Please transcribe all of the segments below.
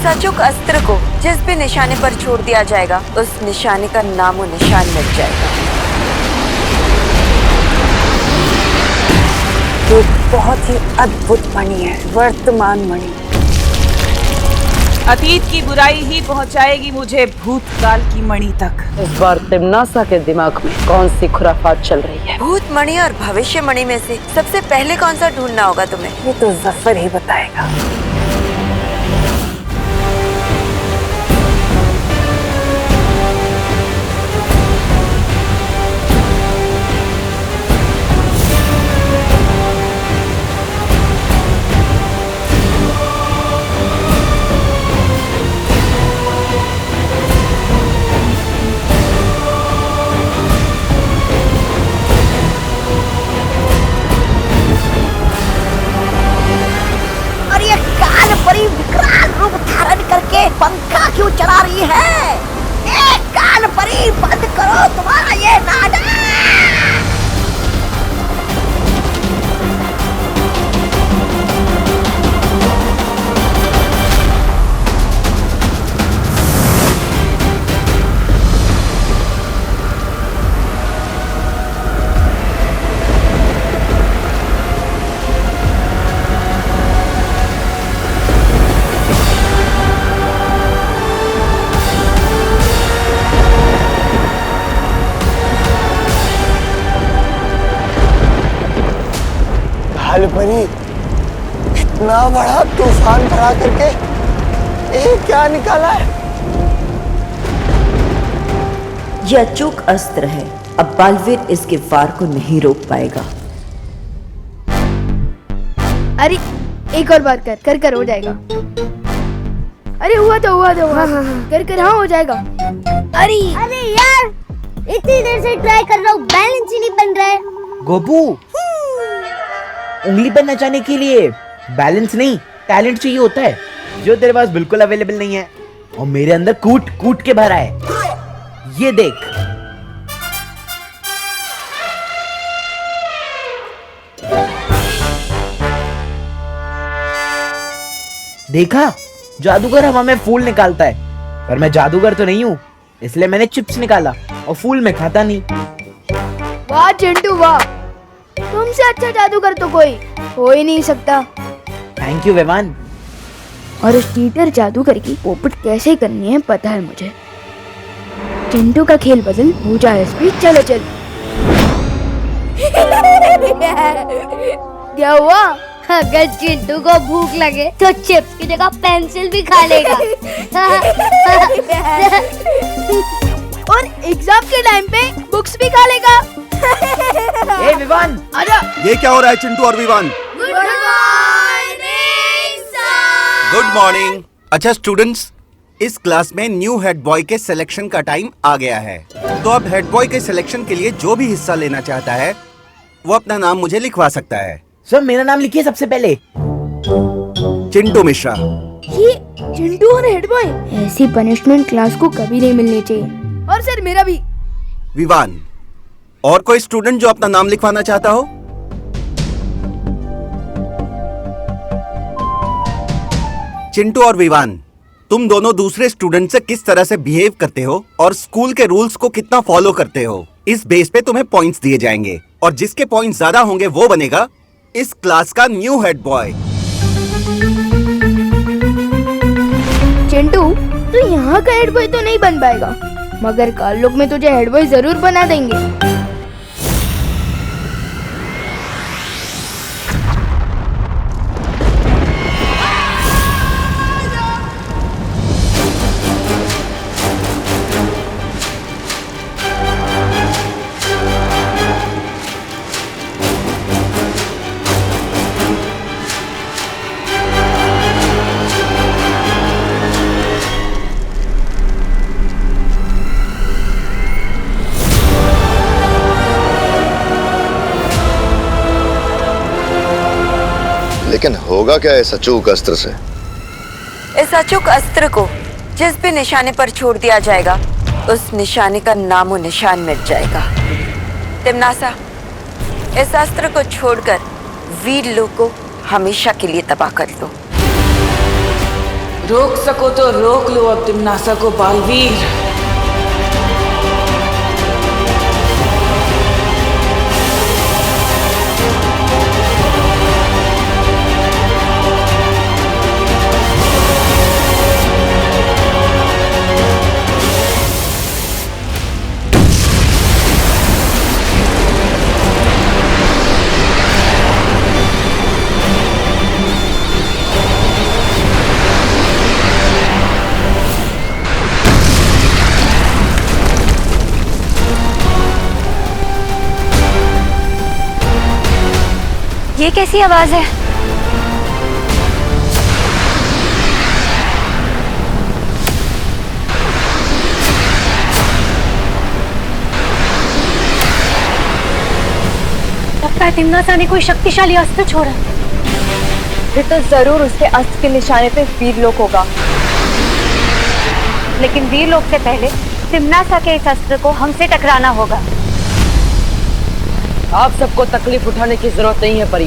इस अचूक अस्त्र को जिस भी निशाने पर छोड़ दिया जाएगा, उस निशाने का नामो निशान मिट जाएगा। ये बहुत ही अद्भुत मणि है, वर्तमान मणि। अतीत की बुराई ही पहुंचाएगी मुझे भूतकाल की मणि तक। इस बार तिमनासा के दिमाग में कौन सी खुराफात चल रही है? भूत मणि और भविष्य मणि में से सबसे पहले कौन सा ढूंढना होगा तुम्हें? ये तो जफर ही बताएगा। पंखा क्यों चला रही है? कान परी, बंद करो तुम्हारा ये नाटक। परी, इतना बड़ा तूफान खड़ा करके ये क्या निकाला है? यह अचूक अस्त्र है। अब बालवीर इसके वार को नहीं रोक पाएगा। अरे एक और बार कर हो जाएगा। अरे हुआ तो हाँ। कर हाँ हो जाएगा। अरे यार, इतनी देर से ट्राई कर रहा हूँ, बैलेंस ही नहीं बन रहा है। गोपू, उंगली पर नचाने के लिए बैलेंस नहीं, टैलेंट चाहिए होता है, जो तेरे पास बिल्कुल अवेलेबल नहीं है। और मेरे अंदर कूट के भरा है। ये देख। देखा, जादूगर हवा में फूल निकालता है, पर मैं जादूगर तो नहीं हूँ, इसलिए मैंने चिप्स निकाला और फूल में खाता नहीं। वाह चिंटू वाह, तुमसे अच्छा जादूगर तो कोई हो ही नहीं सकता। Thank you Vivan. और उस चीटर जादूगर की पोपट कैसे करनी है पता है मुझे। चिंटू का खेल बदल हो जाए स्पीड। चलो चल। क्या हुआ? अगर चिंटू को भूख लगे तो चिप्स की जगह पेंसिल भी खा लेगा। और एग्जाम के टाइम पे बुक्स भी खा लेगा। ए विवान, आजा। ये क्या हो रहा है चिंटू और Vivan? Good morning sir. Good morning. अच्छा स्टूडेंट्स, इस क्लास में न्यू हेड बॉय के सिलेक्शन का टाइम आ गया है। तो अब हेड बॉय के सिलेक्शन के लिए जो भी हिस्सा लेना चाहता है वो अपना नाम मुझे लिखवा सकता है। सर मेरा नाम लिखिए सबसे पहले। चिंटू मिश्रा। ये चिंटू और हेड बॉय, ऐसी पनिशमेंट क्लास को कभी नहीं मिलनी चाहिए। और सर मेरा भी। विवान। और कोई स्टूडेंट जो अपना नाम लिखवाना चाहता हो? चिंटू और विवान, तुम दोनों दूसरे स्टूडेंट से किस तरह से बिहेव करते हो और स्कूल के रूल्स को कितना फॉलो करते हो, इस बेस पे तुम्हें पॉइंट्स दिए जाएंगे और जिसके पॉइंट्स ज्यादा होंगे वो बनेगा इस क्लास का न्यू हेड बॉय। चिंटू, तू यहाँ का हेड बॉय तो नहीं बन पाएगा, मगर कल लोग में तुझे हेड बॉय जरूर बना देंगे। लेकिन होगा क्या इस अचूक अस्त्र से? इस अचूक अस्त्र को जिस भी निशाने पर छोड़ दिया जाएगा, उस निशाने का नामो निशान मिट जाएगा। तिमनासा, इस अस्त्र को छोड़कर वीर लोग को हमेशा के लिए तबाह कर दो। रोक सको तो रोक लो अब तिम्नासा को बालवीर। ये कैसी आवाज है? लगता है तिम्नासा ने कोई शक्तिशाली अस्त्र छोड़ा। फिर तो जरूर उसके अस्त्र के निशाने पे वीरलोक होगा। लेकिन वीरलोक से पहले तिम्नासा के इस अस्त्र को हमसे टकराना होगा। आप सबको तकलीफ उठाने की जरूरत नहीं है परी।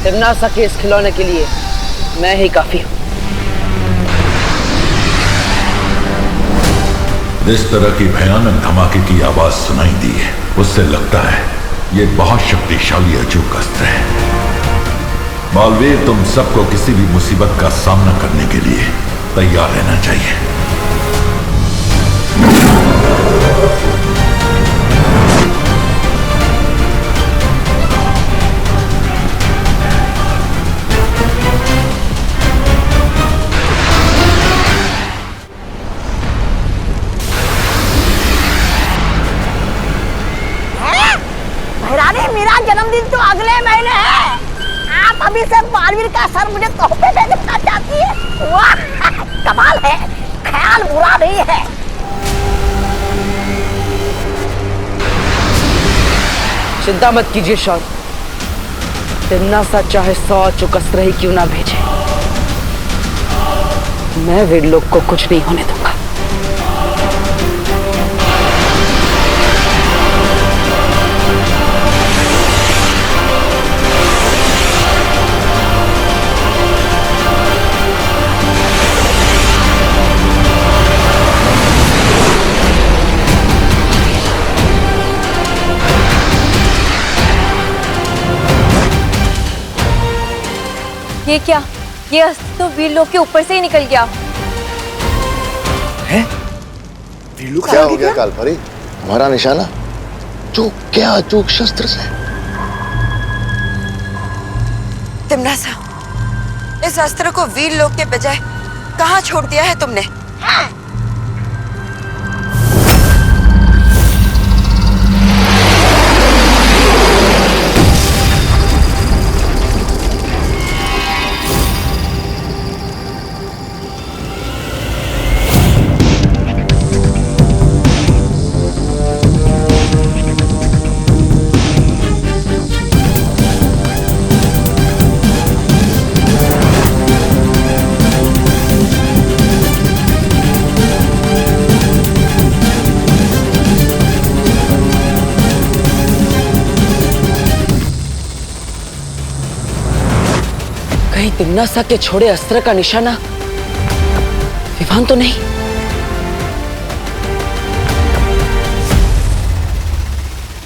तिम्नासा के इस खिलौने के लिए मैं ही काफी हूँ। इस तरह की भयानक धमाके की आवाज सुनाई दी है, उससे लगता है ये बहुत शक्तिशाली अचूक अस्त्र है। बालवीर, तुम सबको किसी भी मुसीबत का सामना करने के लिए तैयार रहना चाहिए। भैरानी, मेरा जन्मदिन तो अगले महीने है। आप अभी से बालवीर का सर मुझे तोहफे दे देना चाहती है? वाह, कमाल है, ख्याल बुरा नहीं है। चिंता मत कीजिए शौर, तिम्नासा चाहे 100 अचूक अस्त्र ही क्यों ना भेजे, मैं वीरलोक को कुछ नहीं होने दूंगा। ये क्या? ये अस्त्र तो वीरलोक के ऊपर से ही निकल गया है? क्या हो गया कालपरी? हमारा निशाना जो क्या अचूक शस्त्र से? तिम्नासा, इस अस्त्र को वीरलोक के बजाय कहाँ छोड़ दिया है तुमने? कहीं तिम्नासा के छोड़े अस्त्र का निशाना विवान तो नहीं?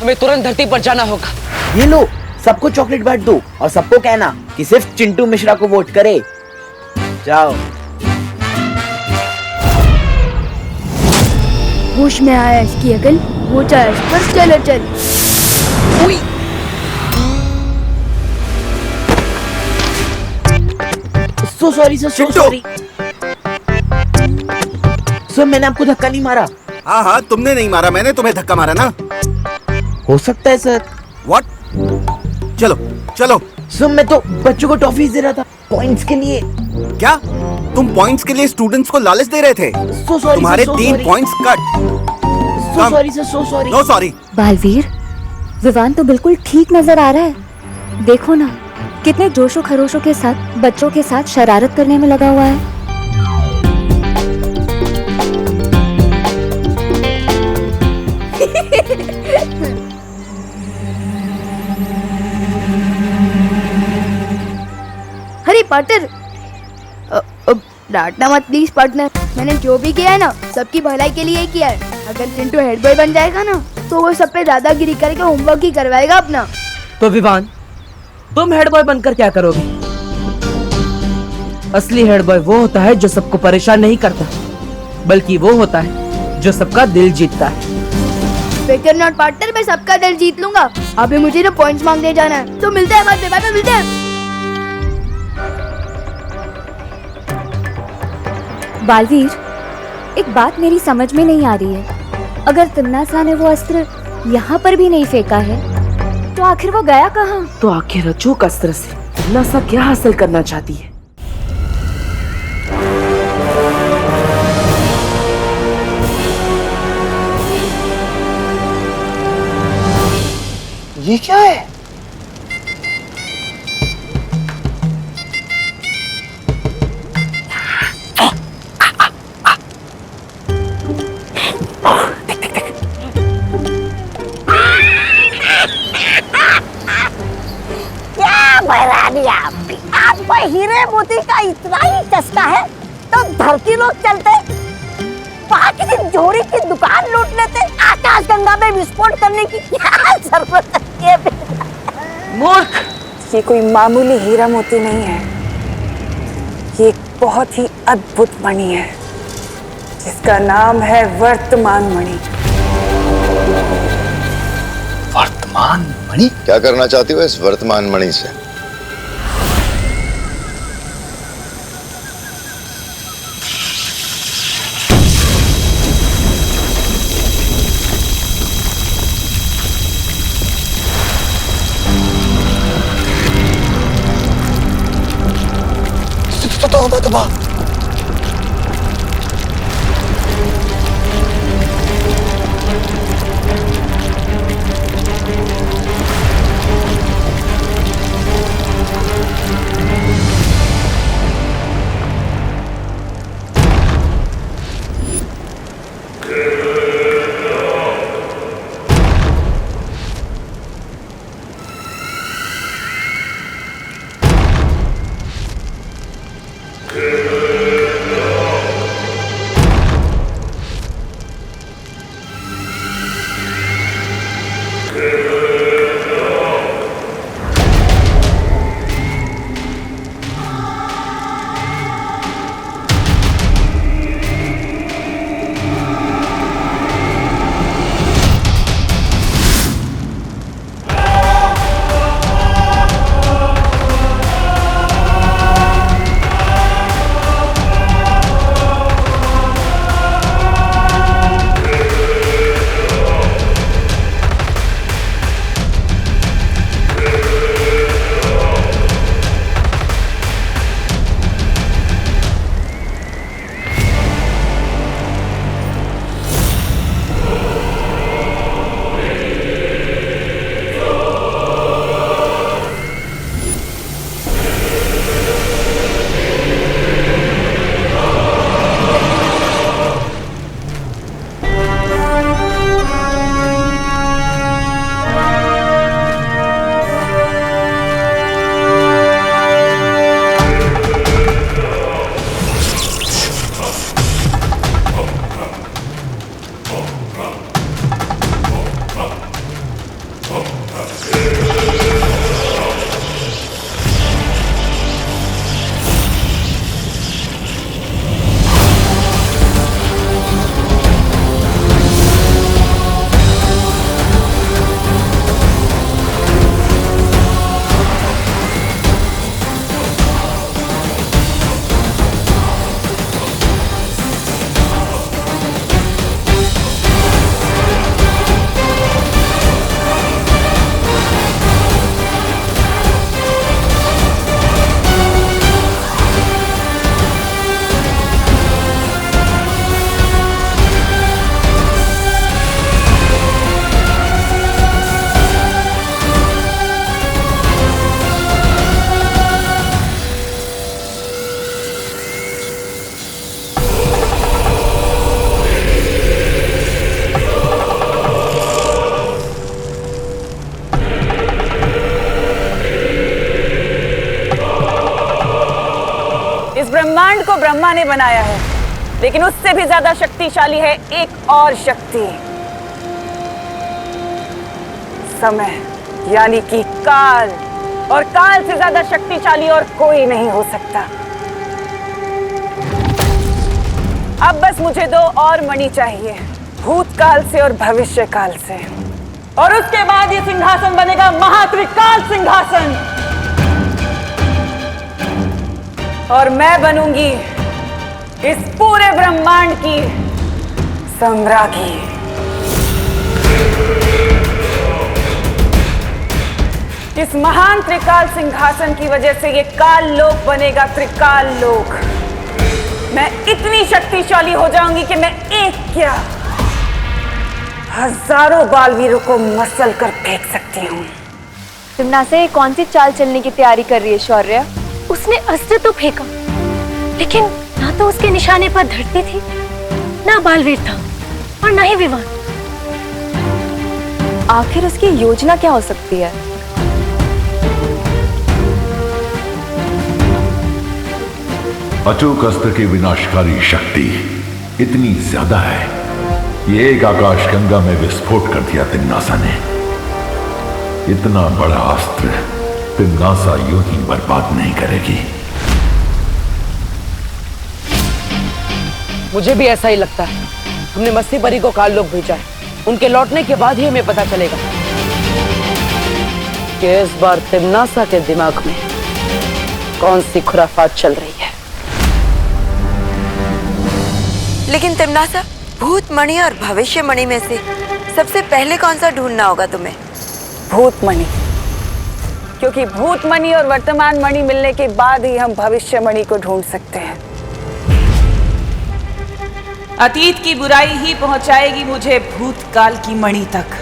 हमें तुरंत धरती पर जाना होगा। ये लो, सबको चॉकलेट बांट दो और सबको कहना कि सिर्फ चिंटू मिश्रा को वोट करे। जाओ। होश में आया इसकी अकल, वो चाहे इस पर चले चल। सो sorry sir, so sorry sir, मैंने आपको धक्का नहीं मारा। हाँ हाँ, तुमने नहीं मारा, मैंने तुम्हें धक्का मारा ना। हो सकता है सर। व्हाट? चलो चलो। सर मैं तो बच्चों को टॉफी दे रहा था पॉइंट्स के लिए। क्या तुम पॉइंट्स के लिए स्टूडेंट्स को लालच दे रहे थे? सो सॉरी, तुम्हारे 3 points cut. So sorry sir, so sorry. No sorry. Baalveer, Vivan तो बिल्कुल ठीक नजर आ रहा है। देखो ना, कितने जोशो खरोशों के साथ बच्चों के साथ शरारत करने में लगा हुआ है। हैरी पॉटर, डांटना मत प्लीज पार्टनर, मैंने जो भी किया है ना सबकी भलाई के लिए ही किया है। अगर चिंटू हेड बॉय बन जाएगा ना तो वो सब पे दादागिरी करके होमवर्क ही करवाएगा अपना। तो विवान, तुम हेड बॉय बनकर क्या करोगे? असली हेड बॉय वो होता है जो सबको परेशान नहीं करता, बल्कि वो होता है जो सबका दिल जीतता है। फिकर नॉट पार्टनर, मैं सबका दिल जीत लूंगा। अभी मुझे तो पॉइंट्स मांगने जाना है, तो मिलते हैं बाद में, बाद में मिलते हैं। बालवीर, एक बात मेरी समझ में नहीं आ रही है। अगर तिम्नासा ने वो अस्त्र यहाँ पर भी नहीं फेंका है तो आखिर वो गया कहाँ? तो आखिर अचूक अस्त्र से तिम्नासा क्या हासिल करना चाहती है? ये क्या है? क्या बहरानी आपको हीरे मोती का इतना ही चस्का है तो धरती लोग चलते, वहाँ किसी जोड़ी की दुकान लूट लेते, आकाश गंगा में विस्फोट करने की क्या जरूरत है? मूर्ख! ये कोई मामूली हीरा मोती नहीं है, ये एक बहुत ही अद्भुत मणि है जिसका नाम है वर्तमान मणि। वर्तमान मणि? क्या करना चाहती हो इस वर्तमान मणि से? तो Yeah. ब्रह्मा ने बनाया है, लेकिन उससे भी ज्यादा शक्तिशाली है एक और शक्ति, समय यानी कि काल। और काल से ज्यादा शक्तिशाली और कोई नहीं हो सकता। अब बस मुझे 2 और मणि चाहिए, भूतकाल से और भविष्य काल से, और उसके बाद ये सिंहासन बनेगा महात्रिकाल सिंहासन, और मैं बनूंगी इस पूरे ब्रह्मांड की सम्राज्ञी। इस महान त्रिकाल सिंहासन की वजह से ये काल लोक बनेगा त्रिकाल लोक। मैं इतनी शक्तिशाली हो जाऊंगी कि मैं एक क्या हजारों बालवीरों को मसल कर फेंक सकती हूँ। तिमना से कौन सी चाल चलने की तैयारी कर रही है शौर्य? उसने अस्त्र तो फेंका, लेकिन ना तो उसके निशाने पर धरती थी, ना बालवीर था, और ना ही विवान। आखिर उसकी योजना क्या हो सकती है? अचूक अस्त्र की विनाशकारी शक्ति इतनी ज्यादा है, ये एक आकाश गंगा में विस्फोट कर दिया तिम्नासा ने। इतना बड़ा अस्त्र तिम्नासा यूं ही बर्बाद नहीं करेगी। मुझे भी ऐसा ही लगता है। हमने मस्ती परी को काल लोक भेजा है, उनके लौटने के बाद ही हमें पता चलेगा कि इस बार तिम्नासा के दिमाग में कौन सी खुराफात चल रही है। लेकिन तिम्नासा, भूत मणि और भविष्य मणि में से सबसे पहले कौन सा ढूंढना होगा तुम्हें? भूत मणि, क्योंकि भूत मणि और वर्तमान मणि मिलने के बाद ही हम भविष्य मणि को ढूंढ सकते हैं। अतीत की बुराई ही पहुंचाएगी मुझे भूतकाल की मणि तक।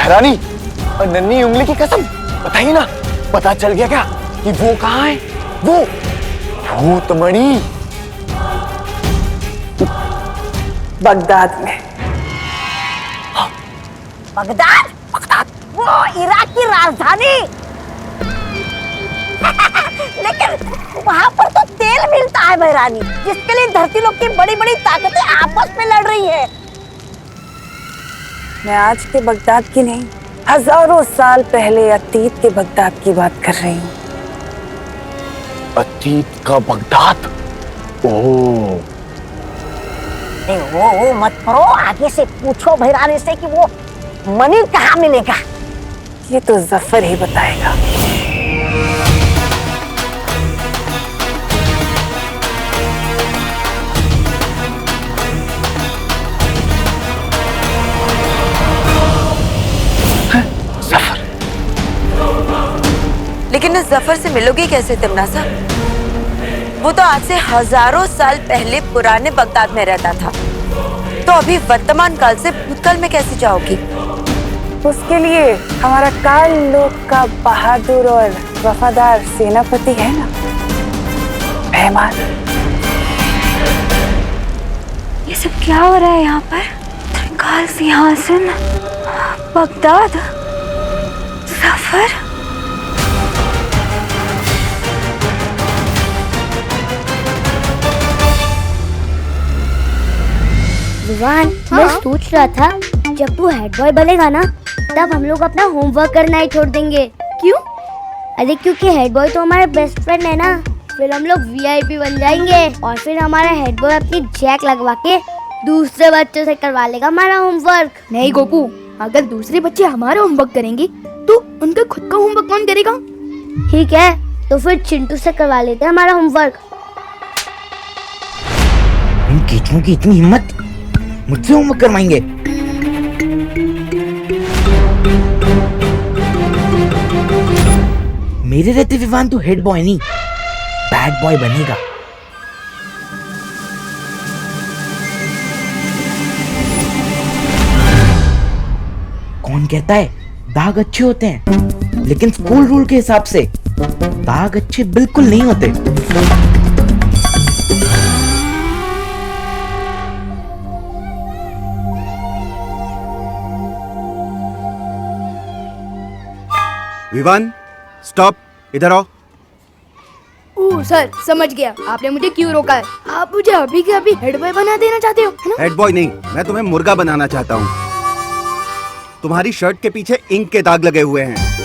रानी और नन्ही उंगली की कसम, बताइए ना, पता चल गया क्या कि वो कहाँ है? वो भूतमणि बगदाद में। बगदाद? बगदाद वो इराक की राजधानी। लेकिन वहाँ पर तो तेल मिलता है बहरानी, जिसके लिए धरती लोक की बड़ी बड़ी ताकतें आपस में लड़ रही है। मैं आज के बगदाद की नहीं, हजारों साल पहले अतीत के बगदाद की बात कर रही हूँ। अतीत का बगदाद? ओह, वो मत करो, आगे से पूछो भैरानी से कि वो मणि कहाँ मिलेगा। ये तो जफर ही बताएगा। लेकिन इस जफर से मिलोगी कैसे तिम्नासा? वो तो आज से हजारों साल पहले पुराने बगदाद में रहता था, तो अभी वर्तमान काल से भूतकाल में कैसे जाओगी? उसके लिए हमारा काल लोक का बहादुर और वफादार सेनापति है ना, मेहमान। ये सब क्या हो रहा है यहाँ पर? त्रिकाल सिंहासन, बगदाद, सफर। विवान, मैं सोच रहा था जब तू हेड बॉय बनेगा ना, तब हम लोग अपना होमवर्क करना ही छोड़ देंगे। क्यों? अरे क्योंकि हेड बॉय तो हमारे बेस्ट फ्रेंड है ना, फिर हम लोग वीआईपी बन जाएंगे और फिर हमारा हेड बॉय अपनी जैक लगवा के दूसरे बच्चों से करवा लेगा हमारा होमवर्क। नहीं गोपू, अगर दूसरे बच्चे हमारा होमवर्क करेंगे तो उनका खुद का होमवर्क कौन करेगा? ठीक है, तो फिर चिंटू से करवा लेते हैं हमारा होमवर्क। इन कीचुओं की इतनी हिम्मत, मुझसे होमवर्क करवाएंगे। मेरे रहते विवान तो हेड बॉय नहीं, बैड बॉय बनेगा। कौन कहता है दाग अच्छे होते हैं, लेकिन स्कूल रूल के हिसाब से दाग अच्छे बिल्कुल नहीं होते। विवान, स्टॉप, इधर आओ। ओह सर, समझ गया आपने मुझे क्यों रोका है। आप मुझे अभी के अभी हेड बॉय बना देना चाहते हो, है ना? हेड बॉय नहीं, मैं तुम्हें मुर्गा बनाना चाहता हूँ। तुम्हारी शर्ट के पीछे इंक के दाग लगे हुए हैं।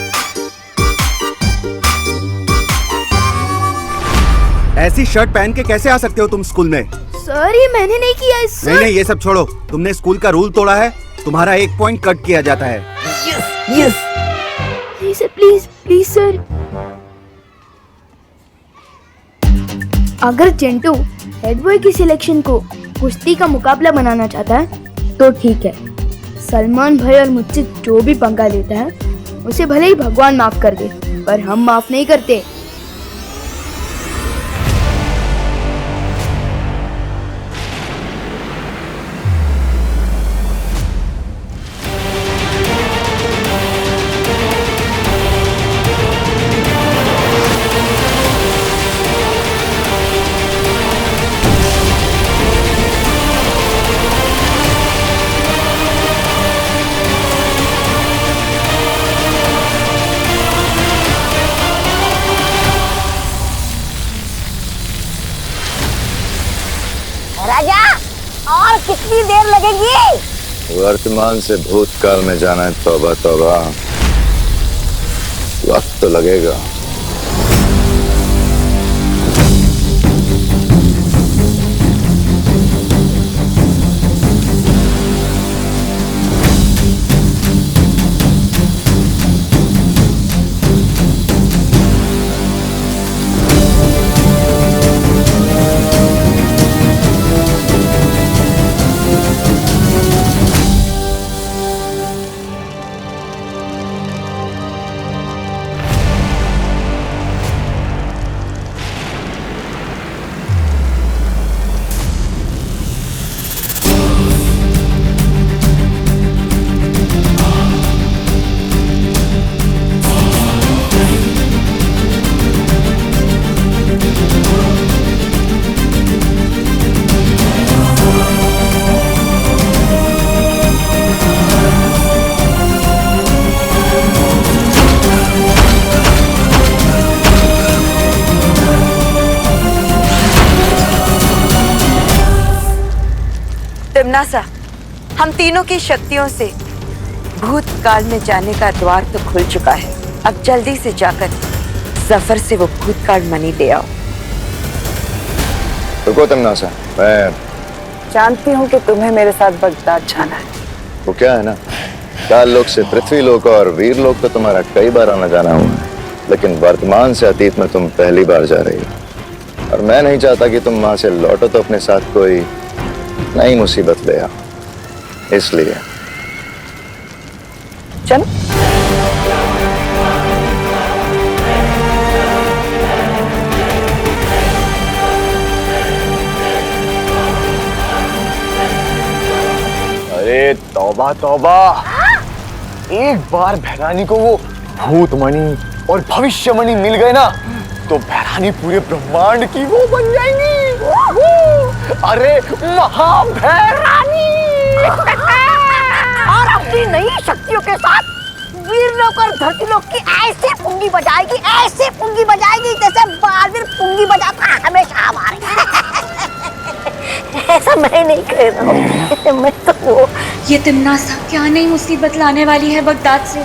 ऐसी शर्ट पहन के कैसे आ सकते हो तुम स्कूल में? सर ये मैंने नहीं किया है सर। नहीं, ये सब छोड़ो। तुमने स्कूल का रूल तोड़ा है, तुम्हारा 1 पॉइंट कट किया जाता है। Yes please sir, please please sir. अगर चिंटू हेड बॉय की सिलेक्शन को कुश्ती का मुकाबला बनाना चाहता है तो ठीक है। सलमान भाई और मुझसे जो भी पंगा लेता है उसे भले ही भगवान माफ कर दे, पर हम माफ नहीं करते। राजा, और कितनी देर लगेगी? वर्तमान से भूतकाल में जाना है, तौबा तौबा, वक्त तो लगेगा। तिम्नासा, हम तीनों की शक्तियों से भूतकाल में जाने का द्वार तो खुल चुका है। अब जल्दी से जाकर जफर से वो भूतकाल मनी ले आओ। रुको तिम्नासा, मैं जानती हूँ कि तुम्हें मेरे साथ बगदाद जाना है। वो क्या है ना, काल लोक से पृथ्वी लोक और वीर लोक तो तुम्हारा कई बार आना जाना हुआ है, लेकिन वर्तमान से अतीत में तुम पहली बार जा रही हो। और मैं नहीं चाहता कि तुम वहां से लौटो तो अपने साथ कोई नई मुसीबत ले आओ, इसलिए चल। अरे तौबा तौबा, एक बार भैरानी को वो भूतमणि और भविष्यमणि मिल गए ना तो भैरानी पूरे ब्रह्मांड की वो बन जाएंगी। अरे महाभैरानी। और अपनी नई शक्तियों के साथ वीर लोक और धरती लोक की ऐसे पुंगी बजाएगी, ऐसे पुंगी बजाएगी जैसे बालवीर पुंगी बजाता है हमेशा हमारे। ऐसा मैं नहीं कह रहा हूँ, मैं तो वो। ये तिम्नासा क्या नई मुसीबत लाने वाली है बगदाद से।